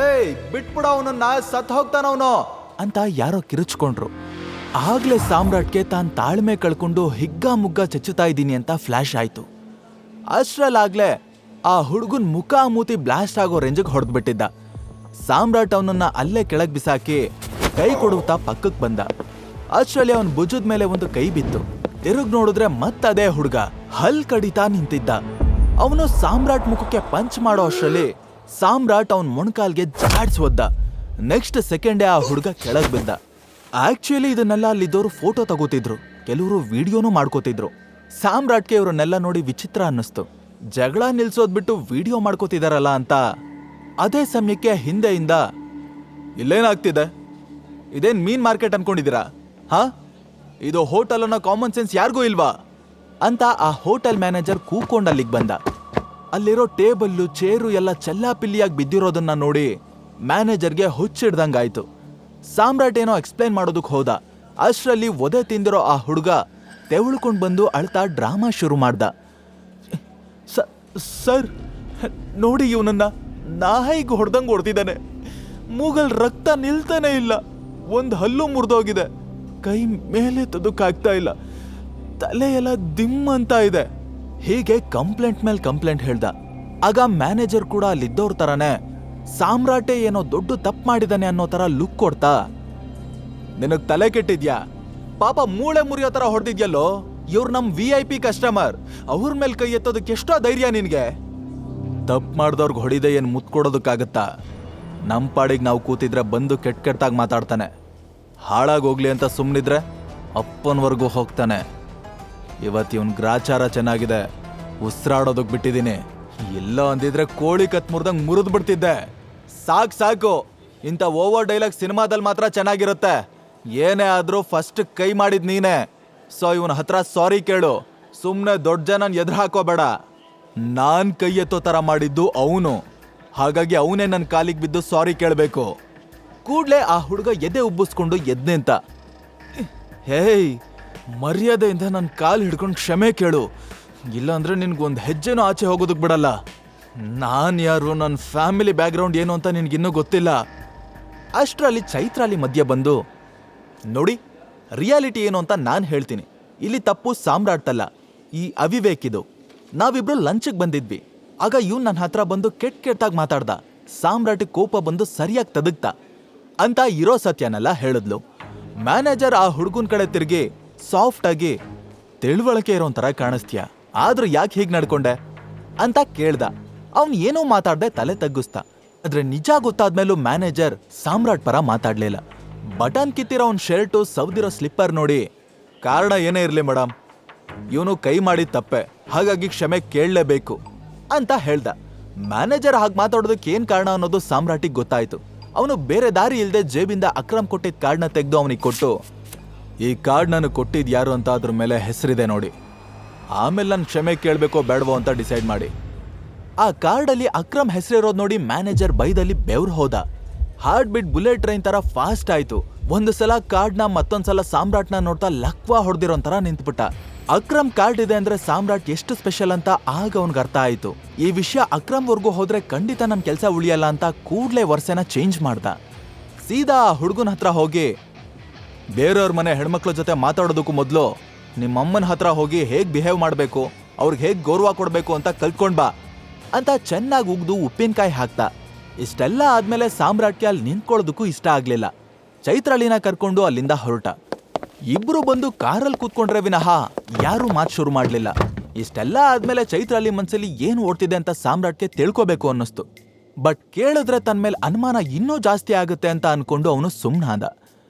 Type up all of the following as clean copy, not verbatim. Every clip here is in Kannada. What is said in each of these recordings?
ಏಯ್ ಬಿಟ್ಬಿಡ ಅವನನ್ನ, ಸತ್ ಹೋಗ್ತಾನವನು ಅಂತ ಯಾರೋ ಕಿರುಚ್ಕೊಂಡ್ರು. ಆಗ್ಲೇ ಸಾಮ್ರಾಟ್ಗೆ ತಾನ್ ತಾಳ್ಮೆ ಕಳ್ಕೊಂಡು ಹಿಗ್ಗ ಮುಗ್ಗ ಚಚ್ಚುತ್ತಾ ಇದ್ದೀನಿ ಅಂತ ಫ್ಲಾಶ್ ಆಯ್ತು. ಅಷ್ಟ್ರಲ್ಲಾಗ್ಲೇ ಆ ಹುಡುಗನ್ ಮುಖ ಮೂತಿ ಬ್ಲಾಸ್ಟ್ ಆಗೋ ರೇಂಜಿಗೆ ಹೊಡೆದ್ಬಿಟ್ಟಿದ್ದ. ಸಾಮ್ರಾಟ್ ಅವನನ್ನ ಅಲ್ಲೇ ಕೆಳಗ್ ಬಿಸಾಕಿ ಕೈ ಕೊಡುತ್ತಾ ಪಕ್ಕಕ್ ಬಂದ. ಅಷ್ಟ್ರಲ್ಲಿ ಅವನ್ ಭುಜದ ಮೇಲೆ ಒಂದು ಕೈ ಬಿತ್ತು. ತಿರುಗ್ ನೋಡಿದ್ರೆ ಮತ್ತದೇ ಹುಡುಗ ಹಲ್ ಕಡಿತಾ ನಿಂತಿದ್ದ. ಅವನು ಸಾಮ್ರಾಟ್ ಮುಖಕ್ಕೆ ಪಂಚ್ ಮಾಡೋ ಅಷ್ಟ್ರಲ್ಲಿ ಸಾಮ್ರಾಟ್ ಅವನ್ ಮೊಣಕಾಲ್ಗೆ ಜಾಡ್ಸ್ ಒದ್ದ. ನೆಕ್ಸ್ಟ್ ಸೆಕೆಂಡೇ ಆ ಹುಡುಗ ಕೆಳಗ್ ಬಿದ್ದ. ಆಕ್ಚುಲಿ ಇದನ್ನೆಲ್ಲ ಅಲ್ಲಿದ್ದವರು ಫೋಟೋ ತಗೋತಿದ್ರು, ಕೆಲವರು ವಿಡಿಯೋನೂ ಮಾಡ್ಕೋತಿದ್ರು. ಸಾಮ್ರಾಟ್ಗೆ ಇವ್ರನ್ನೆಲ್ಲ ನೋಡಿ ವಿಚಿತ್ರ ಅನ್ನಿಸ್ತು. ಜಗಳ ನಿಲ್ಸೋದ್ ಬಿಟ್ಟು ವಿಡಿಯೋ ಮಾಡ್ಕೋತಿದಾರಲ್ಲ ಅಂತ. ಅದೇ ಸಮಯಕ್ಕೆ ಹಿಂದೆಯಿಂದ ಇಲ್ಲೇನಾಗ್ತಿದೆ, ಇದೇನ್ ಮೀನ್ ಮಾರ್ಕೆಟ್ ಅನ್ಕೊಂಡಿದ್ದೀರಾ? ಹಾ, ಇದು ಹೋಟೆಲ್ ಅನ್ನೋ ಕಾಮನ್ ಸೆನ್ಸ್ ಯಾರಿಗೂ ಇಲ್ವಾ ಅಂತ ಆ ಹೋಟೆಲ್ ಮ್ಯಾನೇಜರ್ ಕೂಕೊಂಡ್ ಅಲ್ಲಿಗೆ ಬಂದ. ಅಲ್ಲಿರೋ ಟೇಬಲ್ಲು ಚೇರು ಎಲ್ಲ ಚೆಲ್ಲಾಪಿಲ್ಲಿಯಾಗಿ ಬಿದ್ದಿರೋದನ್ನ ನೋಡಿ ಮ್ಯಾನೇಜರ್ಗೆ ಹುಚ್ಚಿಡ್ದಂಗಾಯ್ತು. ಸಾಮ್ರಾಟ್ ಏನೋ ಎಕ್ಸ್ಪ್ಲೈನ್ ಮಾಡೋದಕ್ಕೆ ಹೋದ. ಅಷ್ಟರಲ್ಲಿ ಒದೆ ತಿಂದಿರೋ ಆ ಹುಡುಗ ತೆವಳ್ಕೊಂಡ್ ಬಂದು ಅಳ್ತಾ ಡ್ರಾಮಾ ಶುರು ಮಾಡ್ದ. ಸರ್ ನೋಡಿ, ಇವನನ್ನ ನಾಯಿಗೆ ಹೊಡೆದಂಗೆ ಹೊಡೆದಿದ್ದಾನೆ. ಮೂಗಲ್ ರಕ್ತ ನಿಲ್ತಾನೆ ಇಲ್ಲ, ಒಂದು ಹಲ್ಲು ಮುರಿದೋಗಿದೆ, ಕೈ ಮೇಲೆ ತದಕ್ಕಾಗ್ತಾ ಇಲ್ಲ, ತಲೆ ಎಲ್ಲ ದಿಮ್ ಅಂತ ಇದೆ. ಹೀಗೆ ಕಂಪ್ಲೇಂಟ್ ಮೇಲೆ ಕಂಪ್ಲೇಂಟ್ ಹೇಳ್ದ. ಆಗ ಮ್ಯಾನೇಜರ್ ಕೂಡ ಅಲ್ಲಿದ್ದವ್ರ ತರಾನೇ ಸಾಮ್ರಾಟೆ ಏನೋ ದೊಡ್ಡ ತಪ್ಪು ಮಾಡಿದಾನೆ ಅನ್ನೋ ತರ ಲುಕ್ ಕೊಡ್ತಾ, ನಿನಗ್ ತಲೆ ಕೆಟ್ಟಿದ್ಯಾ? ಪಾಪ ಮೂಳೆ ಮುರಿಯೋ ತರ ಹೊಡೆದಿದ್ಯಲ್ಲೋ, ಇವ್ರು ನಮ್ VIP ಕಸ್ಟಮರ್, ಅವ್ರ ಮೇಲೆ ಕೈ ಎತ್ತೋದಕ್ಕೆ ಎಷ್ಟೋ ಧೈರ್ಯ ನಿನ್ಗೆ? ತಪ್ಪು ಮಾಡ್ದವ್ರಿಗೆ ಹೊಡಿದೆ ಏನ್ ಮುತ್ ಕೊಡೋದಕ್ಕಾಗತ್ತಾ? ನಮ್ ಪಾಡಿಗೆ ನಾವು ಕೂತಿದ್ರೆ ಬಂದು ಕೆಟ್ಟಾಗಿ ಮಾತಾಡ್ತಾನೆ. ಹಾಳಾಗೋಗ್ಲಿ ಅಂತ ಸುಮ್ಮನಿದ್ರೆ ಅಪ್ಪನವರೆಗೂ ಹೋಗ್ತಾನೆ. ಇವತ್ತು ಇವನ್ ಗ್ರಾಚಾರ ಚೆನ್ನಾಗಿದೆ, ಉಸಿರಾಡೋದಕ್ ಬಿಟ್ಟಿದ್ದೀನಿ. ಎಲ್ಲೋ ಅಂದಿದ್ರೆ ಕೋಳಿ ಕತ್ ಮುರಿದಂಗ್ ಮುರಿದ್ ಬಿಡ್ತಿದ್ದೆ. ಸಾಕು, ಇಂಥ ಓವರ್ ಡೈಲಾಗ್ ಸಿನಿಮಾದಲ್ಲಿ ಮಾತ್ರ ಚೆನ್ನಾಗಿರುತ್ತೆ. ಏನೇ ಆದ್ರೂ ಫಸ್ಟ್ ಕೈ ಮಾಡಿದ್ ನೀನೆ. ಸೊ ಇವನ ಹತ್ರ ಸಾರಿ ಕೇಳು, ಸುಮ್ನೆ ದೊಡ್ಡ ಜನನ್ ಎದುರು ಹಾಕೋಬೇಡ. ನಾನ್ ಕೈ ಎತ್ತೋ ತರ ಮಾಡಿದ್ದು ಅವನು, ಹಾಗಾಗಿ ಅವನೇ ನನ್ನ ಕಾಲಿಗೆ ಬಿದ್ದು ಸಾರಿ ಕೇಳಬೇಕು. ಕೂಡ್ಲೆ ಆ ಹುಡುಗ ಎದೆ ಉಬ್ಬಿಸ್ಕೊಂಡು ಎದ್ ನಿಂತ. ಹೇಯ್, ಮರ್ಯಾದೆಯಿಂದ ನನ್ನ ಕಾಲು ಹಿಡ್ಕೊಂಡು ಕ್ಷಮೆ ಕೇಳು, ಇಲ್ಲಾಂದ್ರೆ ನಿನ್ಗೊಂದು ಹೆಜ್ಜೆನೂ ಆಚೆ ಹೋಗೋದಕ್ಕೆ ಬಿಡಲ್ಲ. ನಾನು ಯಾರು, ನನ್ನ ಫ್ಯಾಮಿಲಿ ಬ್ಯಾಕ್ಗ್ರೌಂಡ್ ಏನು ಅಂತ ನಿನ್ಗಿನ್ನೂ ಗೊತ್ತಿಲ್ಲ. ಅಷ್ಟರಲ್ಲಿ ಚೈತ್ರಾಲಿ ಮಧ್ಯೆ ಬಂದು, ನೋಡಿ ರಿಯಾಲಿಟಿ ಏನು ಅಂತ ನಾನು ಹೇಳ್ತೀನಿ. ಇಲ್ಲಿ ತಪ್ಪು ಸಾಮ್ರಾಟ್ತಲ್ಲ, ಈ ಅವಿವೇಕಿದು. ನಾವಿಬ್ರು ಲಂಚ್ಗೆ ಬಂದಿದ್ವಿ. ಆಗ ಇವ್ನು ನನ್ನ ಹತ್ರ ಬಂದು ಕೆಟ್ಟಾಗಿ ಮಾತಾಡ್ದ. ಸಾಮ್ರಾಟಿಗೆ ಕೋಪ ಬಂದು ಸರಿಯಾಗಿ ತದಗ್ತ ಅಂತ ಇರೋ ಸತ್ಯನೆಲ್ಲ ಹೇಳಿದ್ಲು. ಮ್ಯಾನೇಜರ್ ಆ ಹುಡುಗನ ಕಡೆ ತಿರುಗಿ ಸಾಫ್ಟ್ ಆಗಿ, ತಿಳುವಳಿಕೆ ಇರೋ ಥರ ಕಾಣಿಸ್ತೀಯ, ಆದ್ರೂ ಯಾಕೆ ಹೀಗೆ ನಡ್ಕೊಂಡೆ ಅಂತ ಕೇಳ್ದ. ಅವನು ಏನೋ ಮಾತಾಡ್ದೆ ತಲೆ ತಗ್ಗಿಸ್ತಾ. ಆದ್ರೆ ನಿಜ ಗೊತ್ತಾದ್ಮೇಲೂ ಮ್ಯಾನೇಜರ್ ಸಾಮ್ರಾಟ್ ಪರ ಮಾತಾಡ್ಲಿಲ್ಲ. ಬಟನ್ ಕಿತ್ತಿರೋ ಅವ್ನ ಶರ್ಟು, ಸವ್ದಿರೋ ಸ್ಲಿಪ್ಪರ್ ನೋಡಿ, ಕಾರಣ ಏನೇ ಇರಲಿ ಮೇಡಮ್, ಇವನು ಕೈ ಮಾಡಿದ ತಪ್ಪೆ, ಹಾಗಾಗಿ ಕ್ಷಮೆ ಕೇಳಲೇಬೇಕು ಅಂತ ಹೇಳ್ದ. ಮ್ಯಾನೇಜರ್ ಹಾಗೆ ಮಾತಾಡೋದಕ್ಕೆ ಏನ್ ಕಾರಣ ಅನ್ನೋದು ಸಾಮ್ರಾಟಿಗೆ ಗೊತ್ತಾಯ್ತು. ಅವನು ಬೇರೆ ದಾರಿ ಇಲ್ಲದೆ ಜೇಬಿಂದ ಅಕ್ರಮ್ ಕೊಟ್ಟಿದ್ದ ಕಾರ್ಡ್ನ ತೆಗೆದು ಅವನಿಗೆ ಕೊಟ್ಟು, ಈ ಕಾರ್ಡ್ ನಾನು ಕೊಟ್ಟಿದ್ ಯಾರು ಅಂತ ಅದ್ರ ಮೇಲೆ ಹೆಸರಿದೆ ನೋಡಿ, ಆಮೇಲೆ ನಾನು ಕ್ಷಮೆ ಕೇಳಬೇಕೋ ಬೇಡವೋ ಅಂತ ಡಿಸೈಡ್ ಮಾಡಿ. ಆ ಕಾರ್ಡಲ್ಲಿ ಅಕ್ರಮ್ ಹೆಸರಿರೋದು ನೋಡಿ ಮ್ಯಾನೇಜರ್ ಬೈದಲ್ಲಿ ಬೆವ್ರು ಹೋದ. ಹಾರ್ಟ್ ಬಿಟ್ ಬುಲೆಟ್ ಟ್ರೈನ್ ತರ ಫಾಸ್ಟ್ ಆಯ್ತು. ಒಂದು ಸಲ ಕಾರ್ಡ್ನ, ಮತ್ತೊಂದ್ಸಲ ಸಾಮ್ರಾಟ್ನ ನೋಡ್ತಾ ಲಕ್ವಾ ಹೊಡೆದಿರೋ ತರ ನಿಂತ್ಬಿಟ್ಟ. ಅಕ್ರಮ್ ಕಾರ್ಡ್ ಇದೆ ಅಂದ್ರೆ ಸಾಮ್ರಾಟ್ ಎಷ್ಟು ಸ್ಪೆಷಲ್ ಅಂತ ಆಗ ಅವನ್ಗೆ ಅರ್ಥ ಆಯ್ತು. ಈ ವಿಷಯ ಅಕ್ರಮ್ವರೆಗೂ ಹೋದ್ರೆ ಖಂಡಿತ ನನ್ ಕೆಲಸ ಉಳಿಯಲ್ಲ ಅಂತ ಕೂಡ್ಲೆ ವರ್ಷನ ಚೇಂಜ್ ಮಾಡ್ದ. ಸೀದಾ ಆ ಹುಡುಗನ ಹತ್ರ ಹೋಗಿ, ಬೇರೆಯವ್ರ ಮನೆ ಹೆಣ್ಮಕ್ಳ ಜೊತೆ ಮಾತಾಡೋದಕ್ಕೂ ಮೊದಲು ನಿಮ್ಮಮ್ಮನ ಹತ್ರ ಹೋಗಿ ಹೇಗ್ ಬಿಹೇವ್ ಮಾಡಬೇಕು, ಅವ್ರಿಗೆ ಹೇಗ್ ಗೌರವ ಕೊಡಬೇಕು ಅಂತ ಕಲ್ತ್ಕೊಂಡ್ ಬಾ ಅಂತ ಚೆನ್ನಾಗಿ ಉಗ್ದು ಉಪ್ಪಿನಕಾಯಿ ಹಾಕ್ದ. ಇಷ್ಟೆಲ್ಲ ಆದ್ಮೇಲೆ ಸಾಮ್ರಾಟ್ಗೆ ಅಲ್ಲಿ ನಿಂತ್ಕೊಳ್ಳೋದಕ್ಕೂ ಇಷ್ಟ ಆಗ್ಲಿಲ್ಲ. ಚೈತ್ರಾಲಿನ ಕರ್ಕೊಂಡು ಅಲ್ಲಿಂದ ಹೊರಟ. ಇಬ್ರು ಬಂದು ಕಾರಲ್ಲಿ ಕೂತ್ಕೊಂಡ್ರೆ ವಿನಃ ಯಾರು ಮಾತು ಶುರು ಮಾಡ್ಲಿಲ್ಲ. ಇಷ್ಟೆಲ್ಲ ಆದ್ಮೇಲೆ ಚೈತ್ರಾಲಿ ಮನ್ಸಲ್ಲಿ ಏನು ಓಡ್ತಿದೆ ಅಂತ ಸಾಮ್ರಾಟ್ಗೆ ತಿಳ್ಕೋಬೇಕು ಅನ್ನಿಸ್ತು. ಬಟ್ ಕೇಳಿದ್ರೆ ತನ್ನ ಮೇಲೆ ಅನುಮಾನ ಇನ್ನೂ ಜಾಸ್ತಿ ಆಗುತ್ತೆ ಅಂತ ಅನ್ಕೊಂಡು ಅವನು ಸುಮ್ನಾದ.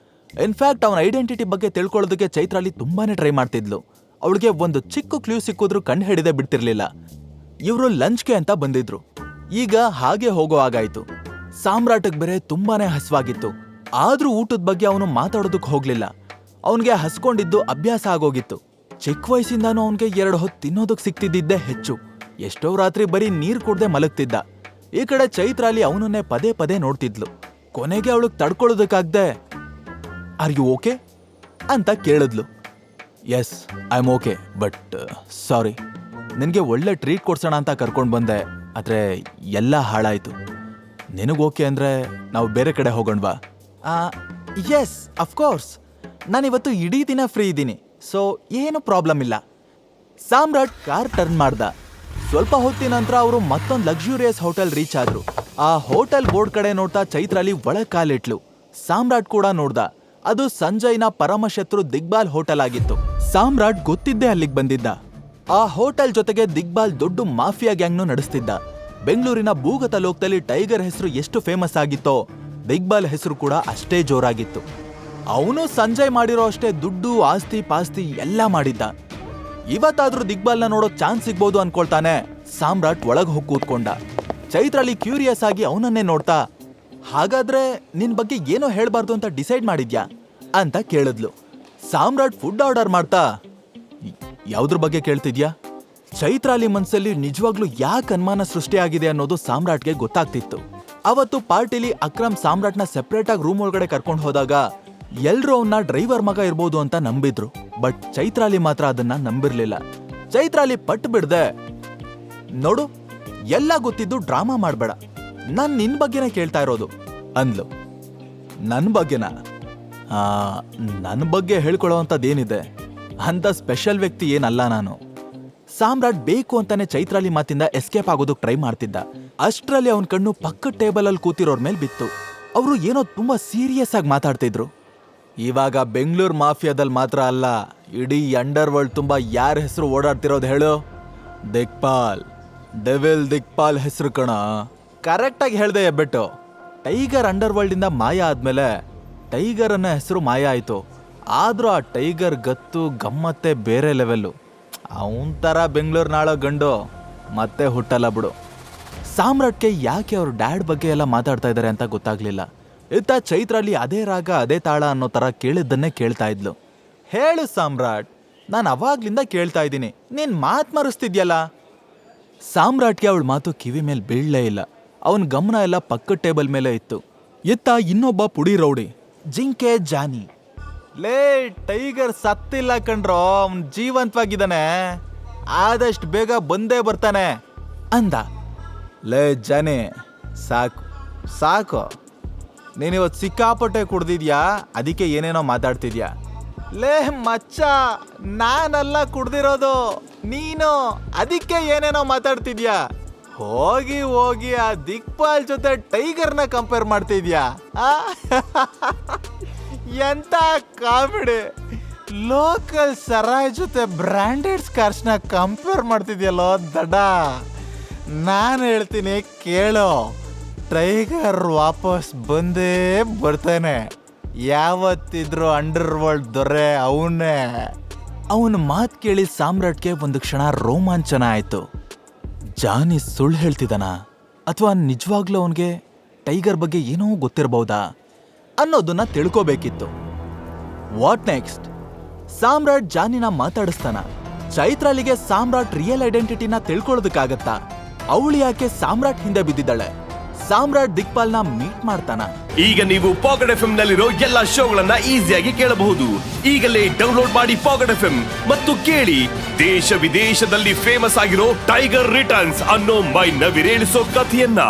ಇನ್ಫ್ಯಾಕ್ಟ್ ಅವನ ಐಡೆಂಟಿಟಿ ಬಗ್ಗೆ ತಿಳ್ಕೊಳ್ಳೋದಕ್ಕೆ ಚೈತ್ರಾಲಿ ತುಂಬಾನೇ ಟ್ರೈ ಮಾಡ್ತಿದ್ಲು. ಅವಳಿಗೆ ಒಂದು ಚಿಕ್ಕ ಕ್ಲೂ ಸಿಕ್ಕಿದ್ರು ಕಂಡು ಹಿಡಿದೇ ಬಿಡ್ತಿರ್ಲಿಲ್ಲ. ಇವರು ಲಂಚ್ಗೆ ಅಂತ ಬಂದಿದ್ರು. ಈಗ ಹಾಗೆ ಹೋಗೋ ಹಾಗಾಯ್ತು. ಸಾಮ್ರಾಟ್ಗೆ ಬೇರೆ ತುಂಬಾನೇ ಹಸ್ವಾಗಿತ್ತು. ಆದ್ರೂ ಊಟದ ಬಗ್ಗೆ ಅವನು ಮಾತಾಡೋದಕ್ಕೆ ಹೋಗ್ಲಿಲ್ಲ. ಅವನ್ಗೆ ಹಸ್ಕೊಂಡಿದ್ದು ಅಭ್ಯಾಸ ಆಗೋಗಿತ್ತು. ಚಿಕ್ಕ ವಯಸ್ಸಿಂದಾನು ಅವನ್ಗೆ 2 ಹೊತ್ತು ತಿನ್ನೋದಕ್ಕೆ ಸಿಕ್ತಿದ್ದಿದ್ದೇ ಹೆಚ್ಚು. ಎಷ್ಟೋ ರಾತ್ರಿ ಬರೀ ನೀರ್ ಕುಡ್ದೆ ಮಲಗ್ತಿದ್ದ. ಈ ಕಡೆ ಚೈತ್ರಾಲಿ ಅವನನ್ನೇ ಪದೇ ಪದೇ ನೋಡ್ತಿದ್ಲು. ಕೊನೆಗೆ ಅವಳಿಗೆ ತಡ್ಕೊಳ್ಳೋದಕ್ಕಾಗ್ದೆ, ಆರ್ ಯು ಓಕೆ ಅಂತ ಕೇಳಿದ್ಲು. Yes, I am okay, but sorry, ನಿನಗೆ ಒಳ್ಳೆ ಟ್ರೀಟ್ ಕೊಡ್ಸೋಣ ಅಂತ ಕರ್ಕೊಂಡು ಬಂದೆ, ಆದ್ರೆ ಎಲ್ಲ ಹಾಳಾಯ್ತು. ನಿನಗೋಕೆ ಅಂದ್ರೆ ನಾವು ಬೇರೆ ಕಡೆ ಹೋಗೋಣವಾ? ಎಸ್ ಅಫ್ಕೋರ್ಸ್, ನಾನಿವತ್ತು ಇಡೀ ದಿನ ಫ್ರೀ ಇದ್ದೀನಿ, ಸೊ ಏನು ಪ್ರಾಬ್ಲಮ್ ಇಲ್ಲ. ಸಾಮ್ರಾಟ್ ಕಾರ್ ಟರ್ನ್ ಮಾಡ್ದ. ಸ್ವಲ್ಪ ಹೊತ್ತಿನ ನಂತರ ಅವರು ಮತ್ತೊಂದು ಲಕ್ಸುರಿಯಸ್ ಹೋಟೆಲ್ ರೀಚ್ ಆದ್ರು. ಆ ಹೋಟೆಲ್ ಬೋರ್ಡ್ ಕಡೆ ನೋಡ್ತಾ ಚೈತ್ರಾಲಿ ಒಳಗ್ ಕಾಲಿಟ್ಲು. ಸಾಮ್ರಾಟ್ ಕೂಡ ನೋಡ್ದ. ಅದು ಸಂಜಯ್ನ ಪರಮಶತ್ರು ದಿಗ್ಬಾಲ್ ಹೋಟೆಲ್ ಆಗಿತ್ತು. ಸಾಮ್ರಾಟ್ ಗೊತ್ತಿದ್ದೇ ಅಲ್ಲಿಗೆ ಬಂದಿದ್ದ. ಆ ಹೋಟೆಲ್ ಜೊತೆಗೆ ದಿಗ್ಬಾಲ್ ದೊಡ್ಡ ಮಾಫಿಯಾ ಗ್ಯಾಂಗ್ನು ನಡೆಸ್ತಿದ್ದ. ಬೆಂಗಳೂರಿನ ಭೂಗತ ಲೋಕದಲ್ಲಿ ಟೈಗರ್ ಹೆಸರು ಎಷ್ಟು ಫೇಮಸ್ ಆಗಿತ್ತೋ ದಿಗ್ಬಾಲ್ ಹೆಸರು ಕೂಡ ಅಷ್ಟೇ ಜೋರಾಗಿತ್ತು. ಅವನು ಸಂಜಯ್ ಮಾಡಿರೋ ಅಷ್ಟೇ ದುಡ್ಡು, ಆಸ್ತಿ ಪಾಸ್ತಿ ಎಲ್ಲ ಮಾಡಿದ್ದ. ಇವತ್ತಾದ್ರೂ ದಿಗ್ಬಾಲ್ನ ನೋಡೋ ಚಾನ್ಸ್ ಸಿಗ್ಬೋದು ಅನ್ಕೊಳ್ತಾನೆ ಸಾಮ್ರಾಟ್ ಒಳಗ್ ಹೋಗಿ ಕೂತ್ಕೊಂಡ. ಚೈತ್ರಾಲಿ ಕ್ಯೂರಿಯಸ್ ಆಗಿ ಅವನನ್ನೇ ನೋಡ್ತಾ, ಹಾಗಾದ್ರೆ ನಿನ್ ಬಗ್ಗೆ ಏನೋ ಹೇಳ್ಬಾರ್ದು ಅಂತ ಡಿಸೈಡ್ ಮಾಡಿದ್ಯಾ ಅಂತ ಕೇಳಿದ್ಲು. ಸಾಮ್ರಾಟ್ ಫುಡ್ ಆರ್ಡರ್ ಮಾಡ್ತಾ, ಯಾವ್ದ್ರ ಬಗ್ಗೆ ಕೇಳ್ತಿದ್ಯಾ? ಚೈತ್ರಾಲಿ ಮನ್ಸಲ್ಲಿ ನಿಜವಾಗ್ಲೂ ಯಾಕೆ ಅನುಮಾನ ಸೃಷ್ಟಿಯಾಗಿದೆ ಅನ್ನೋದು ಸಾಮ್ರಾಟ್ಗೆ ಗೊತ್ತಾಗ್ತಿತ್ತು. ಅವತ್ತು ಪಾರ್ಟಿಲಿ ಅಕ್ರಮ್ ಸಾಮ್ರಾಟ್ನ ಸೆಪರೇಟ್ ಆಗಿ ರೂಮ್ ಒಳಗಡೆ ಕರ್ಕೊಂಡು ಹೋದಾಗ ಎಲ್ರೂ ಅವನ್ನ ಡ್ರೈವರ್ ಮಗ ಇರ್ಬೋದು ಅಂತ ನಂಬಿದ್ರು. ಬಟ್ ಚೈತ್ರಾಲಿ ಮಾತ್ರ ಅದನ್ನ ನಂಬಿರ್ಲಿಲ್ಲ. ಚೈತ್ರಾಲಿ ಪಟ್ಟು ಬಿಡ್ದೆ, ನೋಡು ಎಲ್ಲ ಗೊತ್ತಿದ್ದು ಡ್ರಾಮಾ ಮಾಡ್ಬೇಡ, ನಾನ್ ನಿನ್ ಬಗ್ಗೆನೇ ಕೇಳ್ತಾ ಇರೋದು ಅಂದ್ಲು. ನನ್ ಬಗ್ಗೆನಾ? ನನ್ನ ಬಗ್ಗೆ ಹೇಳ್ಕೊಳ್ಳೋವಂಥದ್ದೇನಿದೆ, ಅಂತ ಸ್ಪೆಷಲ್ ವ್ಯಕ್ತಿ ಏನಲ್ಲ ನಾನು. ಸಾಮ್ರಾಟ್ ಬೇಕು ಅಂತಾನೆ ಚೈತ್ರಾಲಿ ಮಾತಿಂದ ಎಸ್ಕೇಪ್ ಆಗೋದಕ್ಕೆ ಟ್ರೈ ಮಾಡ್ತಿದ್ದ. ಅಷ್ಟ್ರಲ್ಲಿ ಅವನ ಕಣ್ಣು ಪಕ್ಕದ ಟೇಬಲ್ ಅಲ್ಲಿ ಕೂತಿರೋರ್ ಮೇಲೆ ಬಿತ್ತು. ಅವರು ಏನೋ ತುಂಬಾ ಸೀರಿಯಸ್ ಆಗಿ ಮಾತಾಡ್ತಿದ್ರು. ಇವಾಗ ಬೆಂಗಳೂರು ಮಾಫಿಯಾದಲ್ಲಿ ಮಾತ್ರ ಅಲ್ಲ, ಇಡೀ ಅಂಡರ್ ವರ್ಲ್ಡ್ ತುಂಬಾ ಯಾರ ಹೆಸರು ಓಡಾಡ್ತಿರೋದು ಹೇಳು? ದಿಕ್ಪಾಲ್, ಡೆವಿಲ್ ದಿಕ್ಪಾಲ್ ಹೆಸರು ಕಣ. ಕರೆಕ್ಟ್ ಆಗಿ ಹೇಳ್ದೆ ಹೆಬ್ಬೆಟ್ಟು. ಟೈಗರ್ ಅಂಡರ್ ವರ್ಲ್ಡ್ ಇಂದ ಮಾಯ ಆದ್ಮೇಲೆ ಟೈಗರ್ ಅನ್ನೋ ಹೆಸರು ಮಾಯ ಆಯ್ತು. ಆದ್ರೂ ಆ ಟೈಗರ್ ಗತ್ತು ಗಮ್ಮತ್ತೆ ಬೇರೆ ಲೆವೆಲ್ಲು. ಅವನ್ ತರ ಬೆಂಗಳೂರು ನಾಳೋ ಗಂಡು ಮತ್ತೆ ಹುಟ್ಟಲ್ಲ ಬಿಡು. ಸಾಮ್ರಾಟ್ಗೆ ಯಾಕೆ ಅವ್ರ ಡ್ಯಾಡ್ ಬಗ್ಗೆ ಎಲ್ಲ ಮಾತಾಡ್ತಾ ಇದ್ದಾರೆ ಅಂತ ಗೊತ್ತಾಗ್ಲಿಲ್ಲ. ಇತ್ತ ಚೈತ್ರಾಲಿ ಅದೇ ರಾಗ ಅದೇ ತಾಳ ಅನ್ನೋ ತರ ಕೇಳಿದ್ದನ್ನೇ ಕೇಳ್ತಾ ಇದ್ಲು. ಹೇಳು ಸಾಮ್ರಾಟ್, ನಾನು ಅವಾಗ್ಲಿಂದ ಕೇಳ್ತಾ ಇದ್ದೀನಿ, ನೀನ್ ಮಾತ್ ಮರೆಸ್ತಿದ್ಯಲ್ಲ. ಸಾಮ್ರಾಟ್ಗೆ ಅವಳ ಮಾತು ಕಿವಿ ಮೇಲೆ ಬೀಳಲೇ ಇಲ್ಲ. ಅವನ್ ಗಮನ ಎಲ್ಲ ಪಕ್ಕದ ಟೇಬಲ್ ಮೇಲೆ ಇತ್ತು. ಇತ್ತ ಇನ್ನೊಬ್ಬ ಪುಡಿ ರೌಡಿ, ಜಿಂಕೆ ಜಾನಿ. ಲೇ, ಟೈಗರ್ ಸತ್ತಿಲ್ಲ ಕಣ್ರೋ, ಅವನ್ ಜೀವಂತವಾಗಿದ್ದಾನೆ, ಆದಷ್ಟು ಬೇಗ ಬಂದೇ ಬರ್ತಾನೆ ಅಂದ. ಲೇ ಜಾನಿ, ಸಾಕು ಸಾಕು, ನೀನಿವತ್ತು ಸಿಕ್ಕಾಪಟ್ಟೆ ಕುಡ್ದಿದ್ಯಾ, ಅದಕ್ಕೆ ಏನೇನೋ ಮಾತಾಡ್ತಿದ್ಯಾ. ಲೇ ಮಚ್ಚ, ನಾನೆಲ್ಲ ಕುಡ್ದಿರೋದು, ನೀನು ಅದಕ್ಕೆ ಏನೇನೋ ಮಾತಾಡ್ತಿದ್ಯಾ. ಹೋಗಿ ಹೋಗಿ ಆ ದಿಕ್ಪಾಲ್ ಜೊತೆ ಟೈಗರ್ನ ಕಂಪೇರ್ ಮಾಡ್ತಿದ್ಯಾ? ಎಂತ ಕಾಮಿಡಿ. ಲೋಕಲ್ ಸರಾಯ್ ಜೊತೆ ಬ್ರ್ಯಾಂಡೆಡ್ ಸ್ಕಾರ್ಚ್ನ ಕಂಪೇರ್ ಮಾಡ್ತಿದ್ಯಲ್ಲೋ ದಡ. ನಾನು ಹೇಳ್ತೀನಿ ಕೇಳೋ, ಟೈಗರ್ ವಾಪಸ್ ಬಂದೇ ಬರ್ತಾನೆ. ಯಾವತ್ತಿದ್ರು ಅಂಡರ್ ವರ್ಲ್ಡ್ ದೊರೆ ಅವನೇ. ಅವನ ಮಾತು ಕೇಳಿ ಸಾಮ್ರಾಟ್ಗೆ ಒಂದು ಕ್ಷಣ ರೋಮಾಂಚನ ಆಯ್ತು. ಜಾನಿ ಸುಳ್ಳು ಹೇಳ್ತಿದ್ದಾನ ಅಥವಾ ನಿಜವಾಗ್ಲೂ ಅವನಿಗೆ ಟೈಗರ್ ಬಗ್ಗೆ ಏನೋ ಗೊತ್ತಿರಬಹುದಾ ಅನ್ನೋದನ್ನ ತಿಳ್ಕೋಬೇಕಿತ್ತು. What next? ಸಾಮ್ರಾಟ್ ಜಾನಿನ ಮಾತಾಡಿಸ್ತಾನ. ಚೈತ್ರಾಲಿಗೆ ಸಾಮ್ರಾಟ್ ರಿಯಲ್ ಐಡೆಂಟಿಟಿನ ತಿಳ್ಕೊಳ್ಳೋದಕ್ಕಾಗತ್ತಾ? ಅವಳು ಯಾಕೆ ಸಾಮ್ರಾಟ್ ಹಿಂದೆ ಬಿದ್ದಿದ್ದಾಳೆ? ಸಾಮ್ರಾಟ್ ದಿಕ್ಪಾಲ್ನ ಮೀಟ್ ಮಾಡ್ತಾನ. ಈಗ ನೀವು ಪಾಕೆಟ್ ಎಫ್ಎಂ ನಲ್ಲಿರೋ ಎಲ್ಲಾ ಶೋಗಳನ್ನ ಈಸಿಯಾಗಿ ಕೇಳಬಹುದು. ಈಗಲೇ ಡೌನ್ಲೋಡ್ ಮಾಡಿ ಪಾಕೆಟ್ ಎಫ್ಎಂ ಮತ್ತು ಕೇಳಿ ದೇಶ ವಿದೇಶದಲ್ಲಿ ಫೇಮಸ್ ಆಗಿರೋ ಟೈಗರ್ ರಿಟರ್ನ್ಸ್ ಅನ್ನೋ ಮೈ ನವಿರೇಳಿಸೋ ಕಥೆಯನ್ನ.